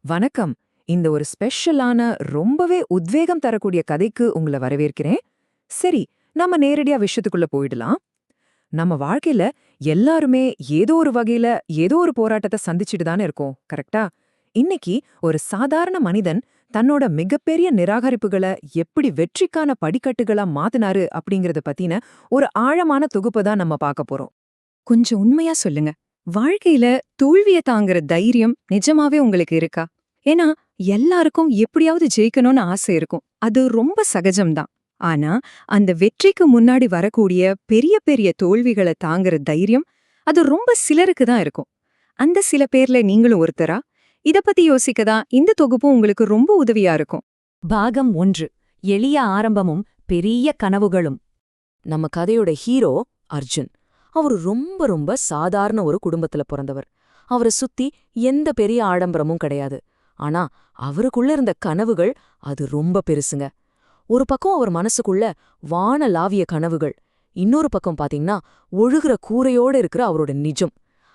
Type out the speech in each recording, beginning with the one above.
வணக்கம். இந்த ஒரு ஸ்பெஷலான ரொம்பவே உத்வேகம் தரக்கூடிய கதைக்கு உங்களை வரவேற்கிறேன். சரி, நம்ம நேரடியா விஷயத்துக்குள்ள போயிடலாம். நம்ம வாழ்க்கையில எல்லாருமே ஏதோ ஒரு வகையில ஏதோ ஒரு போராட்டத்தை சந்திச்சுட்டு தானே இருக்கோம், கரெக்டா? இன்னைக்கு ஒரு சாதாரண மனிதன் தன்னோட மிகப்பெரிய நிராகரிப்புகளை எப்படி வெற்றிக்கான படிக்கட்டுகளா மாத்தினாரு அப்படிங்கறத பத்தின ஒரு ஆழமான தொகுப்பு தான் நம்ம பார்க்க போறோம். கொஞ்சம் உண்மையா சொல்லுங்க. வாழ்க்கையில தோல்விய தாங்குற தைரியம் நிஜமாவே உங்களுக்கு இருக்கா? ஏன்னா எல்லாருக்கும் எப்படியாவது ஜெயிக்கணும்னு ஆசை இருக்கும். அது ரொம்ப சகஜம்தான். ஆனா அந்த வெற்றிக்கு முன்னாடி வரக்கூடிய பெரிய பெரிய தோல்விகளை தாங்குற தைரியம் அது ரொம்ப சிலருக்கு தான் இருக்கும். அந்த சில பேர்ல நீங்களும் ஒருத்தரா? இத பத்தி யோசிக்க தான் இந்த தொகுப்பும் உங்களுக்கு ரொம்ப உதவியா இருக்கும். பாகம் 1. எளிய ஆரம்பமும் பெரிய கனவுகளும். நம்ம கதையோட ஹீரோ அர்ஜுன். அவரு ரொம்ப ரொம்ப சாதாரண ஒரு குடும்பத்துல பிறந்தவர். அவரை சுத்தி எந்த பெரிய ஆடம்பரமும் கிடையாது. ஆனா அவருக்குள்ள இருந்த கனவுகள் அது ரொம்ப பெருசுங்க. ஒரு பக்கம் அவர் மனசுக்குள்ள வானலாவிய கனவுகள், இன்னொரு பக்கம் பாத்தீங்கன்னா ஒழுகுற கூரையோட இருக்கிற அவரோட நிஜம்.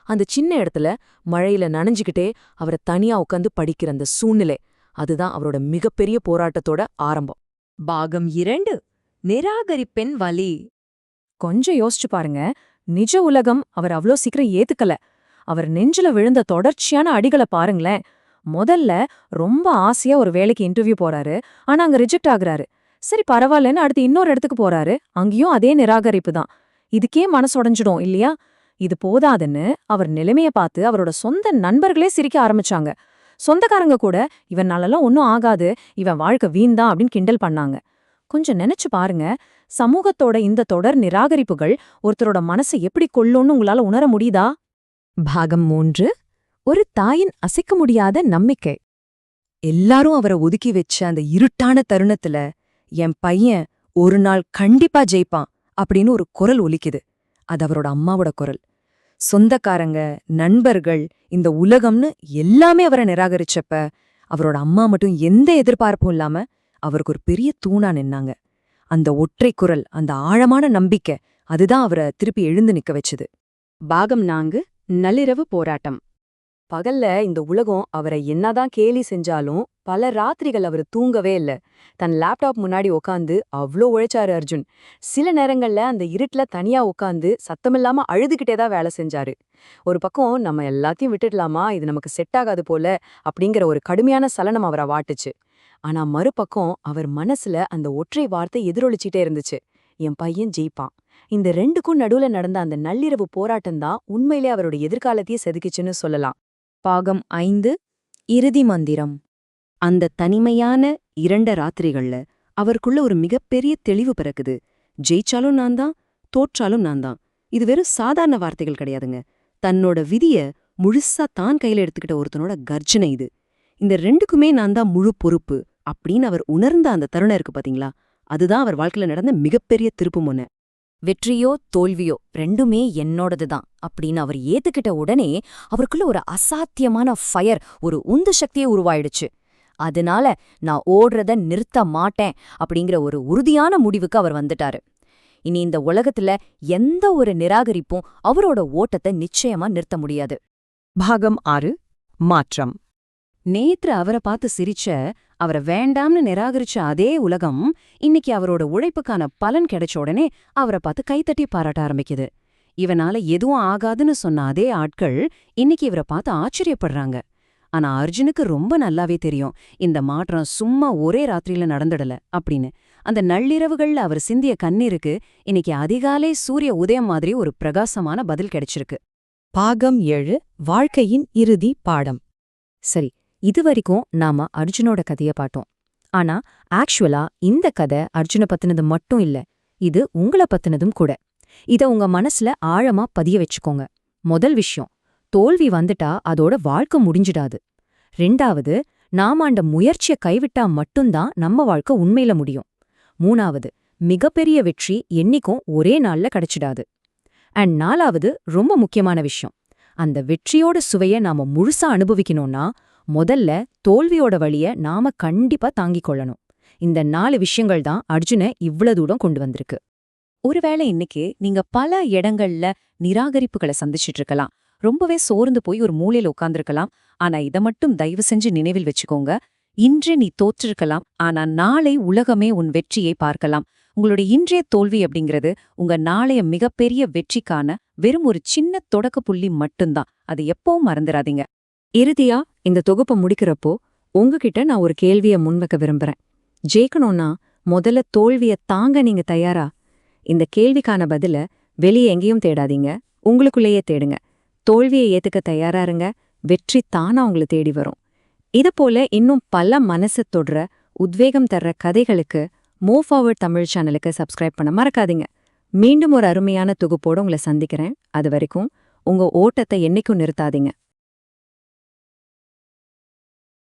அந்த சின்ன இடத்துல மழையில நனைஞ்சுக்கிட்டே அவரை தனியா உட்காந்து படிக்கிற அந்த சூழ்நிலை, அதுதான் அவரோட மிகப்பெரிய போராட்டத்தோட ஆரம்பம். பாகம் 2. நிராகரிப்பின் வலி. கொஞ்சம் யோசிச்சு பாருங்க. நிஜ உலகம் அவர் அவ்ளோ சீக்கிரம் ஏத்துக்கல. அவர் நெஞ்சில விழுந்த தொடர்ச்சியான அடிகளை பாருங்களேன். முதல்ல ரொம்ப ஆசையா ஒரு வேலைக்கு இன்டர்வியூ போறாரு. ஆனா அங்க ரிஜெக்ட் ஆகுறாரு. சரி பரவாயில்லன்னு அடுத்து இன்னொரு இடத்துக்கு போறாரு. அங்கேயும் அதே நிராகரிப்பு தான். இதுக்கே மனசு உடைஞ்சிடும் இல்லையா? இது போதாதுன்னு அவர் நிலைமைய பார்த்து அவரோட சொந்த நண்பர்களே சிரிக்க ஆரம்பிச்சாங்க. சொந்தக்காரங்க கூட இவனாலலாம் ஒன்னும் ஆகாது, இவன் வாழ்க்கை வீண்தான் அப்படின்னு கிண்டல் பண்ணாங்க. கொஞ்சம் நினைச்சு பாருங்க. சமூகத்தோட இந்த தொடர் நிராகரிப்புகள் ஒருத்தரோட மனசை எப்படி கொல்லும்னு உங்களால உணர முடியுதா? பாகம் 3. ஒரு தாயின் அசைக்க முடியாத நம்பிக்கை. எல்லாரும் அவரை ஒதுக்கி வச்ச அந்த இருட்டான தருணத்துல என் பையன் ஒரு நாள் கண்டிப்பா ஜெயிப்பான் அப்படின்னு ஒரு குரல் ஒலிக்குது. அது அவரோட அம்மாவோட குரல். சொந்தக்காரங்க, நண்பர்கள், இந்த உலகம்னு எல்லாமே அவரை நிராகரிச்சப்ப அவரோட அம்மா மட்டும் எந்த எதிர்பார்ப்பும் இல்லாம அவருக்கு ஒரு பெரிய தூணா நின்னாங்க. அந்த ஒற்றை குரல், அந்த ஆழமான நம்பிக்கை, அதுதான் அவரை திருப்பி எழுந்து நிக்க வச்சுது. பாகம் 4. நள்ளிரவு போராட்டம். பகல்ல இந்த உலகம் அவரை என்னதான் கேலி செஞ்சாலும் பல ராத்திரிகள் அவர் தூங்கவே இல்ல. தன் லேப்டாப் முன்னாடி உக்காந்து அவ்ளோ உழைச்சாரு அர்ஜுன். சில நேரங்கள்ல அந்த இருட்டுல தனியா உக்காந்து சத்தமில்லாம அழுதுகிட்டே தான் வேலை செஞ்சாரு. ஒரு பக்கம் நம்ம எல்லாத்தையும் விட்டுடலாமா, இது நமக்கு செட் ஆகாது போல அப்படிங்கிற ஒரு கடுமையான சலனம் அவரை வாட்டுச்சு. ஆனா மறுபக்கம் அவர் மனசுல அந்த ஒற்றை வார்த்தை எதிரொலிச்சிட்டே இருந்துச்சு. என் பையன் ஜெயிப்பான். இந்த ரெண்டுக்கும் நடுவுல நடந்த அந்த நள்ளிரவு போராட்டம் தான் உண்மையிலே அவரோட எதிர்காலத்தையே செதுக்கிச்சுன்னு சொல்லலாம். பாகம் 5. இறுதி மந்திரம். அந்த தனிமையான 2 ராத்திரிகள்ல அவருக்குள்ள ஒரு மிகப்பெரிய தெளிவு பிறக்குது. ஜெயிச்சாலும் நான் தான், தோற்றாலும் நான் தான். இது வெறும் சாதாரண வார்த்தைகள் கிடையாதுங்க. தன்னோட விதிய முழுசா தான் கையில எடுத்துக்கிட்ட ஒருத்தனோட கர்ஜனை இது. இந்த ரெண்டுக்குமே நான் தான் முழு பொறுப்பு அப்படின்னு அவர் உணர்ந்த அந்த தருணம் இருக்கு பாத்தீங்களா? அதுதான் அவர் வாழ்க்கையில நடந்த மிகப்பெரிய திருப்புமுனை. வெற்றியோ தோல்வியோ ரெண்டுமே என்னோடதுதான் அப்படின்னு அவர் ஏத்துக்கிட்ட உடனே அவருக்குள்ள ஒரு அசாத்தியமான ஃபயர், ஒரு உந்து சக்தியே உருவாயிடுச்சு. அதனால நான் ஓடுறத நிறுத்த மாட்டேன் அப்படிங்கிற ஒரு உறுதியான முடிவுக்கு அவர் வந்துட்டாரு. இனி இந்த உலகத்துல எந்த ஒரு நிராகரிப்பும் அவரோட ஓட்டத்தை நிச்சயமா நிறுத்த முடியாது. பாகம் 6. மாற்றம். நேற்று அவரை பார்த்து சிரிச்ச, அவரை வேண்டாம்னு நிராகரிச்ச அதே உலகம் இன்னைக்கு அவரோட உழைப்புக்கான பலன் கிடைச்ச உடனே அவரை பார்த்து கைத்தட்டி பாராட்ட ஆரம்பிக்குது. இவனால எதுவும் ஆகாதுன்னு சொன்ன அதே ஆட்கள் இன்னைக்கு இவரை பார்த்து ஆச்சரியப்படுறாங்க. ஆனா அர்ஜுனுக்கு ரொம்ப நல்லாவே தெரியும், இந்த மாற்றம் சும்மா ஒரே ராத்திரியில நடந்துடல அப்படின்னு. அந்த நள்ளிரவுகள்ல அவர் சிந்திய கண்ணீருக்கு இன்னைக்கு அதிகாலை சூரிய உதயம் மாதிரி ஒரு பிரகாசமான பதில் கிடைச்சிருக்கு. பாகம் 7. வாழ்க்கையின் இறுதி பாடம். சரி, இதுவரைக்கும் நாம அர்ஜுனோட கதைய பார்த்தோம். ஆனா ஆக்சுவலா இந்த கதை அர்ஜுன பத்தினது மட்டும் இல்ல, இது உங்கள பத்தினதும் கூட. இத உங்க மனசுல ஆழமா பதிய வச்சுக்கோங்க. முதல் விஷயம், தோல்வி வந்துட்டா அதோட வாழ்க்கை முடிஞ்சிடாது. 2வது, நாம அந்த முயற்சிய கைவிட்டா மட்டும்தான் நம்ம வாழ்க்கை உண்மையில முடியும். 3வது, மிகப்பெரிய வெற்றி என்னைக்கும் ஒரே நாள்ல கிடைச்சிடாது. அண்ட் 4வது, ரொம்ப முக்கியமான விஷயம், அந்த வெற்றியோட சுவைய நாம முழுசா அனுபவிக்கணும்னா முதல்ல தோல்வியோட வழிய நாம கண்டிப்பா தாங்கிக் கொள்ளணும். இந்த 4 விஷயங்கள் தான் அர்ஜுனை இவ்வளவு தூரம் கொண்டு வந்திருக்கு. ஒருவேளை இன்னைக்கு நீங்க பல இடங்கள்ல நிராகரிப்புகளை சந்திச்சிட்டு இருக்கலாம். ரொம்பவே சோர்ந்து போய் ஒரு மூலையில உட்கார்ந்திருக்கலாம். ஆனா இத மட்டும் தயவு செஞ்சு நினைவில் வச்சுக்கோங்க. இன்று நீ தோற்றிருக்கலாம், ஆனா நாளை உலகமே உன் வெற்றியை பார்க்கலாம். உங்களுடைய இன்றைய தோல்வி அப்படிங்கிறது உங்க நாளைய மிகப்பெரிய வெற்றிக்கான வெறும் ஒரு சின்ன தொடக்க புள்ளி மட்டும்தான். அது எப்பவும் மறந்துடாதீங்க. இறுதியா இந்த தொகுப்பை முடிக்கிறப்போ உங்ககிட்ட நான் ஒரு கேள்விய முன்வைக்க விரும்புறேன். ஜெயிக்கணும்னா முதல்ல தோல்விய தாங்க நீங்க தயாரா? இந்த கேள்விக்கான பதில வெளியே எங்கேயும் தேடாதீங்க, உங்களுக்குள்ளேயே தேடுங்க. தோல்வியை ஏத்துக்க தயாரா இருங்க, வெற்றி தானா உங்களை தேடி வரும். இது போல இன்னும் பல மனசு தொடுற உத்வேகம் தர்ற கதைகளுக்கு மூவ் ஃபார்வர்ட் தமிழ் சேனலுக்கு சப்ஸ்கிரைப் பண்ண மறக்காதீங்க. மீண்டும் ஒரு அருமையான தொகுப்போட உங்களை சந்திக்கிறேன். அது வரைக்கும் உங்க ஓட்டத்தை என்னைக்கும் நிறுத்தாதீங்க.